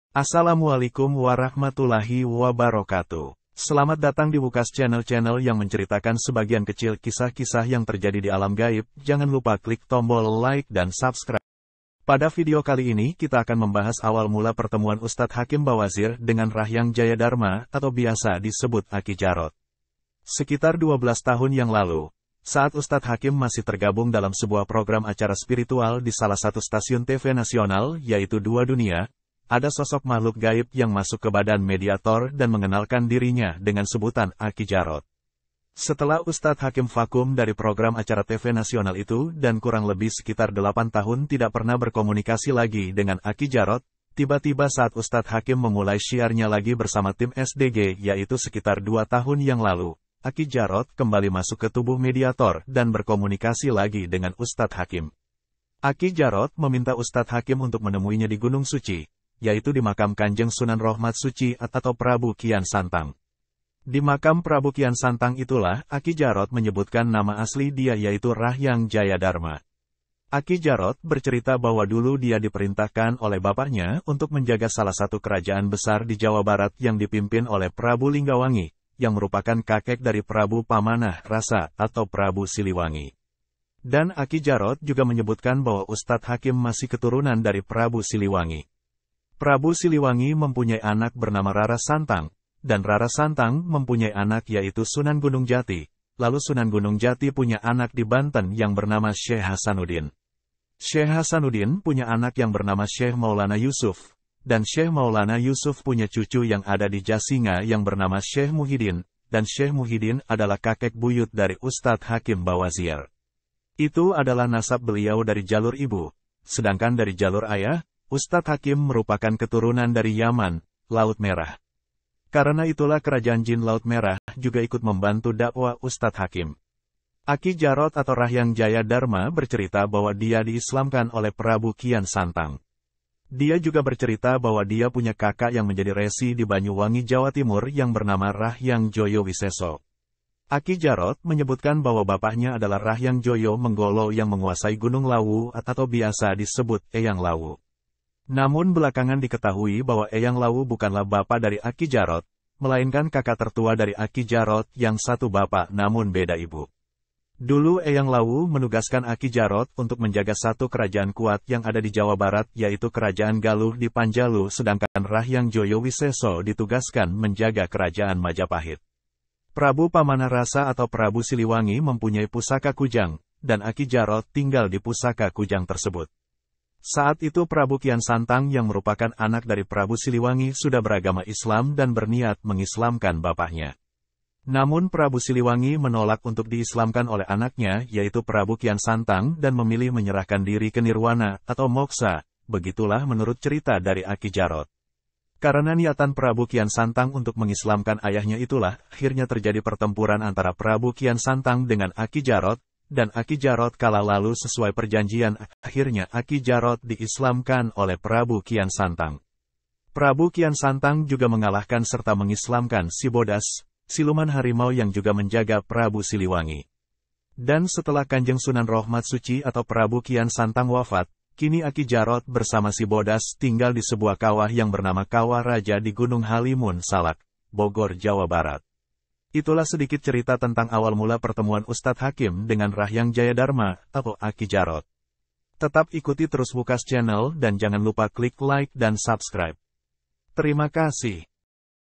Assalamualaikum warahmatullahi wabarakatuh. Selamat datang di Wukas channel yang menceritakan sebagian kecil kisah-kisah yang terjadi di alam gaib. Jangan lupa klik tombol like dan subscribe. Pada video kali ini kita akan membahas awal mula pertemuan Ustadz Hakim Bawazir dengan Rahyang Jayadharma atau biasa disebut Aki Jarot. Sekitar 12 tahun yang lalu, saat Ustadz Hakim masih tergabung dalam sebuah program acara spiritual di salah satu stasiun TV nasional, yaitu Dua Dunia, ada sosok makhluk gaib yang masuk ke badan mediator dan mengenalkan dirinya dengan sebutan Aki Jarot. Setelah Ustadz Hakim vakum dari program acara TV nasional itu dan kurang lebih sekitar 8 tahun tidak pernah berkomunikasi lagi dengan Aki Jarot, tiba-tiba saat Ustadz Hakim memulai syiarnya lagi bersama tim SDG, yaitu sekitar 2 tahun yang lalu, Aki Jarot kembali masuk ke tubuh mediator dan berkomunikasi lagi dengan Ustadz Hakim. Aki Jarot meminta Ustadz Hakim untuk menemuinya di Gunung Suci, yaitu di makam Kanjeng Sunan Rohmat Suci atau Prabu Kian Santang. Di makam Prabu Kian Santang itulah Aki Jarot menyebutkan nama asli dia, yaitu Rahyang Jayadharma. Aki Jarot bercerita bahwa dulu dia diperintahkan oleh bapaknya untuk menjaga salah satu kerajaan besar di Jawa Barat yang dipimpin oleh Prabu Linggawangi, yang merupakan kakek dari Prabu Pamanah Rasa atau Prabu Siliwangi. Dan Aki Jarot juga menyebutkan bahwa Ustadz Hakim masih keturunan dari Prabu Siliwangi. Prabu Siliwangi mempunyai anak bernama Rara Santang, dan Rara Santang mempunyai anak yaitu Sunan Gunung Jati, lalu Sunan Gunung Jati punya anak di Banten yang bernama Syekh Hasanuddin. Syekh Hasanuddin punya anak yang bernama Syekh Maulana Yusuf, dan Syekh Maulana Yusuf punya cucu yang ada di Jasinga yang bernama Syekh Muhyiddin, dan Syekh Muhyiddin adalah kakek buyut dari Ustadz Hakim Bawazir. Itu adalah nasab beliau dari jalur ibu, sedangkan dari jalur ayah, Ustadz Hakim merupakan keturunan dari Yaman, Laut Merah. Karena itulah kerajaan jin Laut Merah juga ikut membantu dakwah Ustadz Hakim. Aki Jarot atau Rahyang Jayadharma bercerita bahwa dia diislamkan oleh Prabu Kian Santang. Dia juga bercerita bahwa dia punya kakak yang menjadi resi di Banyuwangi, Jawa Timur yang bernama Rahyang Joyo Wiseso. Aki Jarot menyebutkan bahwa bapaknya adalah Rahyang Joyo Menggolo yang menguasai Gunung Lawu atau biasa disebut Eyang Lawu. Namun belakangan diketahui bahwa Eyang Lawu bukanlah bapa dari Aki Jarot, melainkan kakak tertua dari Aki Jarot yang satu bapak namun beda ibu. Dulu Eyang Lawu menugaskan Aki Jarot untuk menjaga satu kerajaan kuat yang ada di Jawa Barat, yaitu Kerajaan Galuh di Panjalu, sedangkan Rahyang Joyo Wiseso ditugaskan menjaga Kerajaan Majapahit. Prabu Pamanah Rasa atau Prabu Siliwangi mempunyai pusaka kujang, dan Aki Jarot tinggal di pusaka kujang tersebut. Saat itu Prabu Kian Santang yang merupakan anak dari Prabu Siliwangi sudah beragama Islam dan berniat mengislamkan bapaknya. Namun Prabu Siliwangi menolak untuk diislamkan oleh anaknya, yaitu Prabu Kian Santang, dan memilih menyerahkan diri ke nirwana atau moksa, begitulah menurut cerita dari Aki Jarot. Karena niatan Prabu Kian Santang untuk mengislamkan ayahnya itulah, akhirnya terjadi pertempuran antara Prabu Kian Santang dengan Aki Jarot, dan Aki Jarot kalah lalu sesuai perjanjian, akhirnya Aki Jarot diislamkan oleh Prabu Kian Santang. Prabu Kian Santang juga mengalahkan serta mengislamkan si Bodas, siluman harimau yang juga menjaga Prabu Siliwangi. Dan setelah Kanjeng Sunan Rohmat Suci atau Prabu Kian Santang wafat, kini Aki Jarot bersama si Bodas tinggal di sebuah kawah yang bernama Kawah Raja di Gunung Halimun Salak, Bogor, Jawa Barat. Itulah sedikit cerita tentang awal mula pertemuan Ustadz Hakim dengan Rahyang Jayadharma atau Aki Jarot. Tetap ikuti terus Wukas Channel dan jangan lupa klik like dan subscribe. Terima kasih.